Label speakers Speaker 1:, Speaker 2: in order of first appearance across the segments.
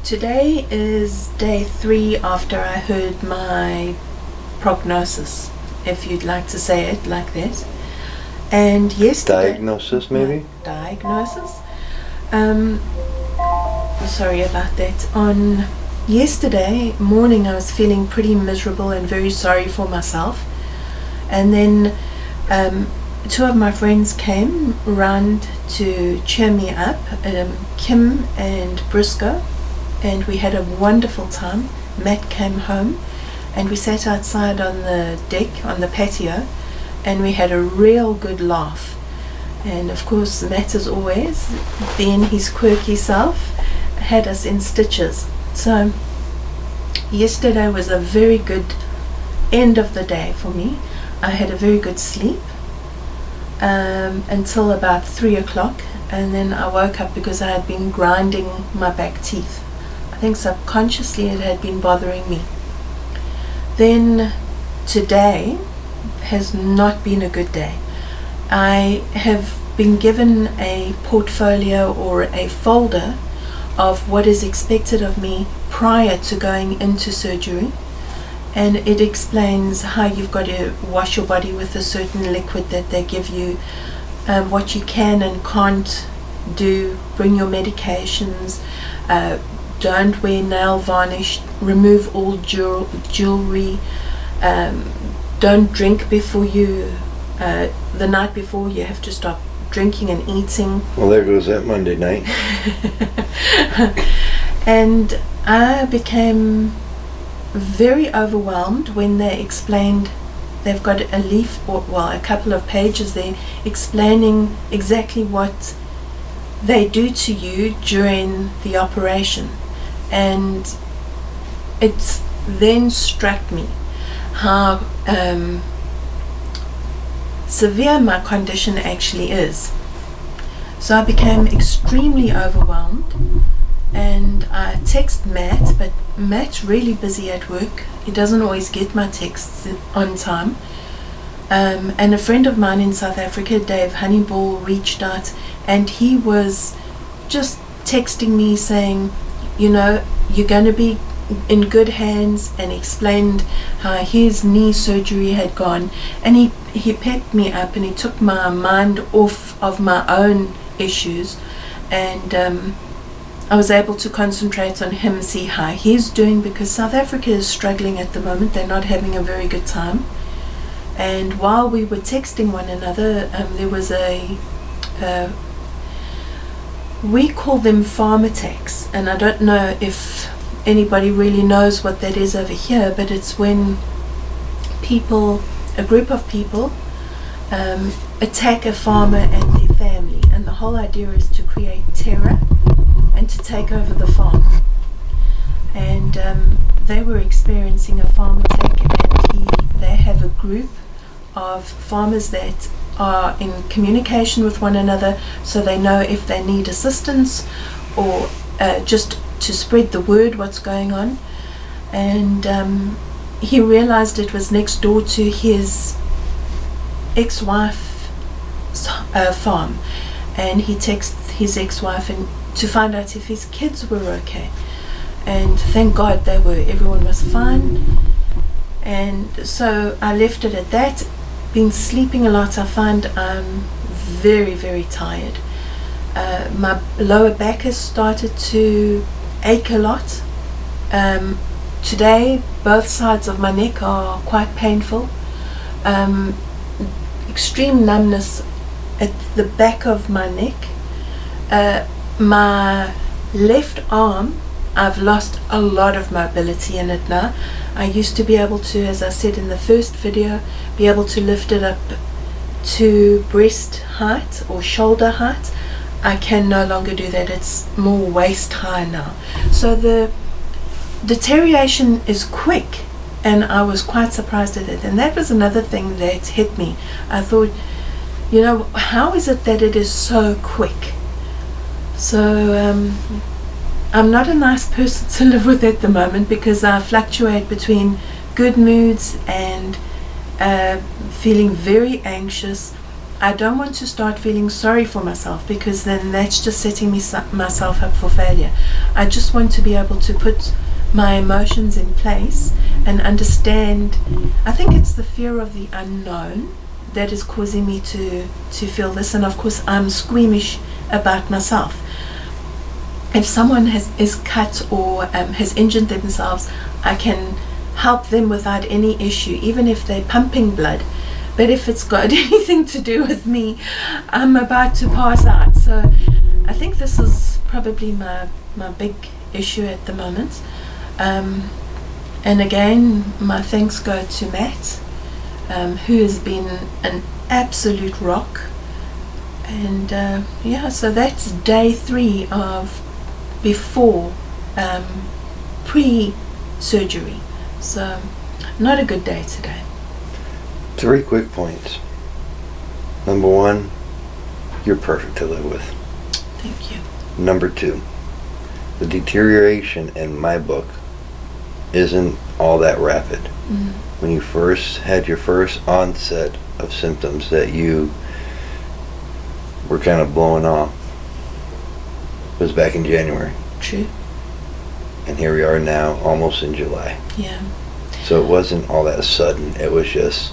Speaker 1: Today is day 3 after I heard my prognosis, if you'd like to say it like that. And yesterday...
Speaker 2: Diagnosis, maybe?
Speaker 1: Diagnosis. Sorry about that. On yesterday morning I was feeling pretty miserable and very sorry for myself. And then 2 of my friends came round to cheer me up, Kim and Briscoe, and we had a wonderful time. Matt came home and we sat outside on the deck, on the patio, and we had a real good laugh. And of course Matt, as always, being his quirky self, had us in stitches. So yesterday was a very good end of the day for me. I had a very good sleep until about 3 o'clock, and then I woke up because I had been grinding my back teeth. I think subconsciously it had been bothering me. Then today has not been a good day. I have been given a portfolio or a folder of what is expected of me prior to going into surgery, and it explains how you've got to wash your body with a certain liquid that they give you, what you can and can't do, bring your medications, don't wear nail varnish, remove all jewelry, don't drink before you, the night before you have to stop drinking and eating.
Speaker 2: Well, there goes that Monday night.
Speaker 1: And I became very overwhelmed when they explained they've got a leaf, or well, a couple of pages there explaining exactly what they do to you during the operation. And it's then struck me how severe my condition actually is. So I became extremely overwhelmed, and I text Matt, but Matt's really busy at work. He doesn't always get my texts on time. And a friend of mine in South Africa, Dave Honeyball, reached out, and he was just texting me saying, you know, you're going to be in good hands, and explained how his knee surgery had gone, and he pepped me up and he took my mind off of my own issues, and I was able to concentrate on him, see how he's doing, because South Africa is struggling at the moment. They're not having a very good time. And while we were texting one another, there was we call them farm attacks, and I don't know if anybody really knows what that is over here, but it's when people, a group of people, attack a farmer and their family, and the whole idea is to create terror and to take over the farm. And they were experiencing a farm attack, and they have a group of farmers that are in communication with one another, so they know if they need assistance or just to spread the word what's going on. And he realized it was next door to his ex-wife's farm, and he texted his ex-wife and to find out if his kids were okay, and thank God they were. Everyone was fine. And so I left it at that. Been sleeping a lot. I find I'm very, very tired. My lower back has started to ache a lot. Today both sides of my neck are quite painful. Extreme numbness at the back of my neck. My left arm, I've lost a lot of mobility in it now. I used to be able to, as I said in the first video, be able to lift it up to breast height or shoulder height. I can no longer do that. It's more waist high now. So the deterioration is quick, and I was quite surprised at it. And that was another thing that hit me. I thought, you know, how is it that it is so quick? So I'm not a nice person to live with at the moment, because I fluctuate between good moods and feeling very anxious, I don't want to start feeling sorry for myself, because then that's just setting myself up for failure. I just want to be able to put my emotions in place and understand. I think it's the fear of the unknown that is causing me to feel this. And of course I'm squeamish about myself. If someone is cut or has injured themselves, I can help them without any issue, even if they're pumping blood. But if it's got anything to do with me, I'm about to pass out. So I think this is probably my big issue at the moment. And again, my thanks go to Matt, who has been an absolute rock. And so that's day 3 of before pre-surgery. So not a good day today.
Speaker 2: 3 quick points. Number 1, you're perfect to live with.
Speaker 1: Thank you.
Speaker 2: Number 2, the deterioration in my book isn't all that rapid.
Speaker 1: Mm.
Speaker 2: When you first had your first onset of symptoms that you were kind of blowing off, it was back in January.
Speaker 1: True.
Speaker 2: And here we are now, almost in July.
Speaker 1: Yeah.
Speaker 2: So it wasn't all that sudden. It was just,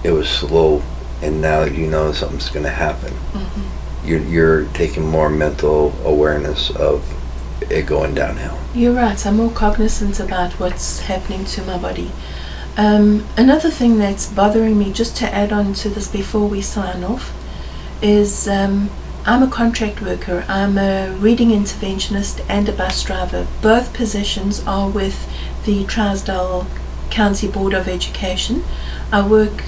Speaker 2: it was slow, and now you know something's going to happen.
Speaker 1: Mm-hmm.
Speaker 2: You're taking more mental awareness of it going downhill.
Speaker 1: You're right. I'm more cognizant about what's happening to my body. Another thing that's bothering me, just to add on to this before we sign off, is I'm a contract worker. I'm a reading interventionist and a bus driver. Both positions are with the Trousdale County Board of Education. I work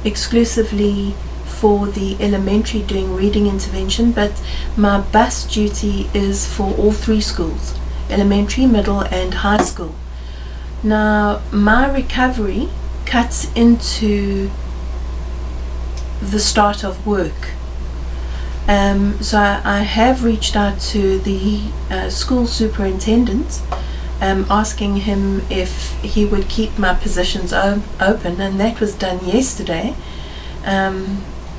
Speaker 1: exclusively for the elementary doing reading intervention, but my bus duty is for all 3 schools, elementary, middle and high school. Now my recovery cuts into the start of work. So I have reached out to the school superintendent, asking him if he would keep my positions open, and that was done yesterday.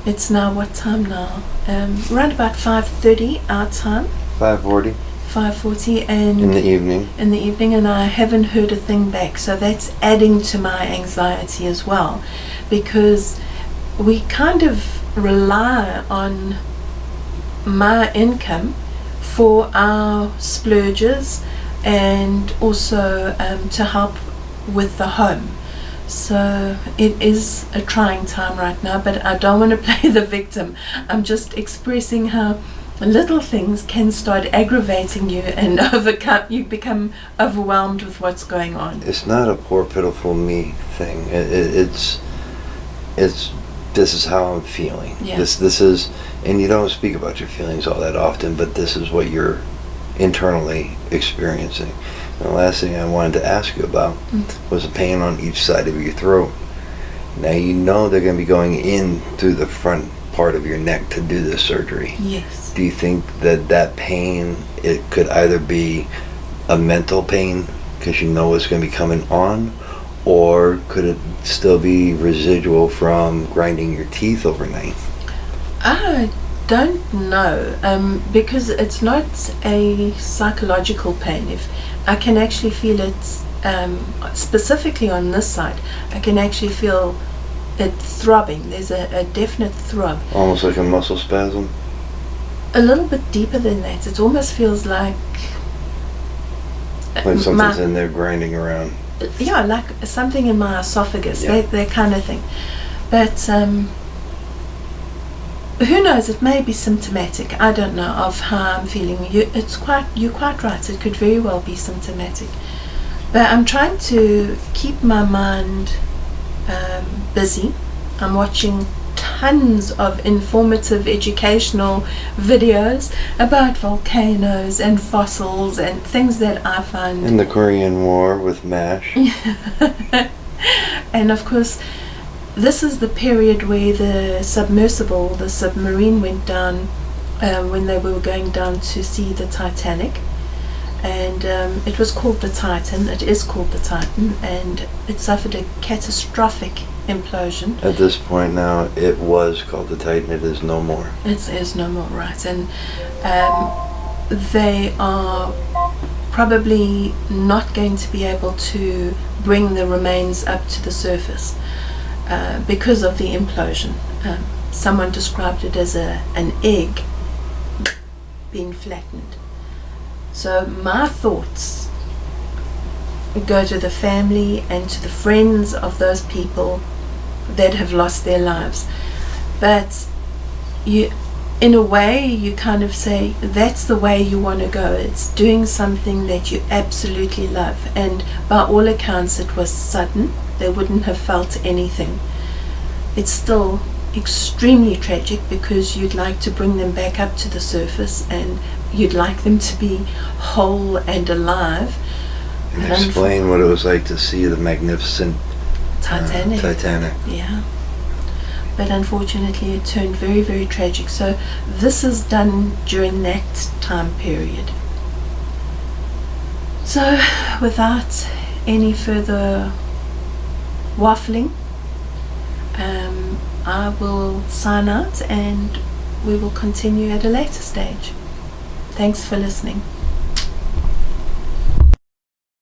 Speaker 1: It's now what time now? Around about 5:30 our time.
Speaker 2: 5:40
Speaker 1: 5:40 and
Speaker 2: in the evening.
Speaker 1: And I haven't heard a thing back. So that's adding to my anxiety as well, because we kind of rely on my income for our splurges and also to help with the home. So it is a trying time right now, but I don't want to play the victim. I'm just expressing how little things can start aggravating you and you become overwhelmed with what's going on.
Speaker 2: It's not a poor pitiful me thing. It's this is how I'm feeling.
Speaker 1: Yeah.
Speaker 2: This is, and you don't speak about your feelings all that often, but this is what you're internally experiencing. And the last thing I wanted to ask you about was the pain on each side of your throat. Now you know they're going to be going in through the front part of your neck to do this surgery.
Speaker 1: Yes.
Speaker 2: Do you think that pain, it could either be a mental pain because you know it's going to be coming on, or could it still be residual from grinding your teeth overnight?
Speaker 1: I don't know, because it's not a psychological pain. If I can actually feel it, specifically on this side, I can actually feel it throbbing. There's a definite throb.
Speaker 2: Almost like a muscle spasm?
Speaker 1: A little bit deeper than that. It almost feels like
Speaker 2: something's in there grinding around.
Speaker 1: Yeah, like something in my esophagus,
Speaker 2: Yeah.
Speaker 1: that kind of thing. But who knows, it may be symptomatic, I don't know, of how I'm feeling. You're quite right, it could very well be symptomatic. But I'm trying to keep my mind busy. I'm watching tons of informative educational videos about volcanoes and fossils and things that I find.
Speaker 2: In the Korean War with MASH.
Speaker 1: And of course, this is the period where the submarine went down, when they were going down to see the Titanic. And it was called the Titan. It is called the Titan, and it suffered a catastrophic implosion.
Speaker 2: At this point now, it was called the Titan. It is no more.
Speaker 1: It is no more, right? And they are probably not going to be able to bring the remains up to the surface because of the implosion. Someone described it as an egg being flattened. So my thoughts go to the family and to the friends of those people that have lost their lives. But you, in a way, you kind of say that's the way you want to go. It's doing something that you absolutely love, and by all accounts it was sudden. They wouldn't have felt anything. It's still extremely tragic because you'd like to bring them back up to the surface and you'd like them to be whole and alive.
Speaker 2: And explain what it was like to see the magnificent Titanic.
Speaker 1: Yeah. But unfortunately it turned very, very tragic. So this is done during that time period. So without any further waffling, I will sign out and we will continue at a later stage. Thanks for listening.